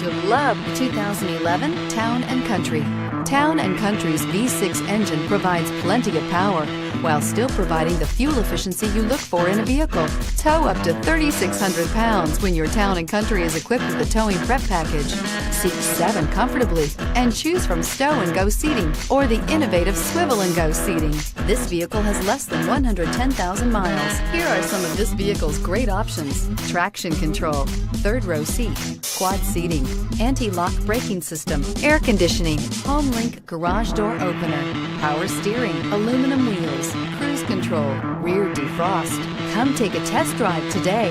to love the 2011 Town & Country. Town & Country's V6 engine provides plenty of power while still providing the fuel efficiency you look for in a vehicle. Tow up to 3,600 pounds when your Town & Country is equipped with the towing prep package. Seat 7 comfortably and choose from stow and go seating or the innovative swivel and go seating. This vehicle has less than 110,000 miles. Here are some of this vehicle's great options: traction control, third row seat, quad seating, anti-lock braking system, air conditioning, HomeLink garage door opener, power steering, aluminum wheels, cruise control, rear defrost. Come take a test drive today.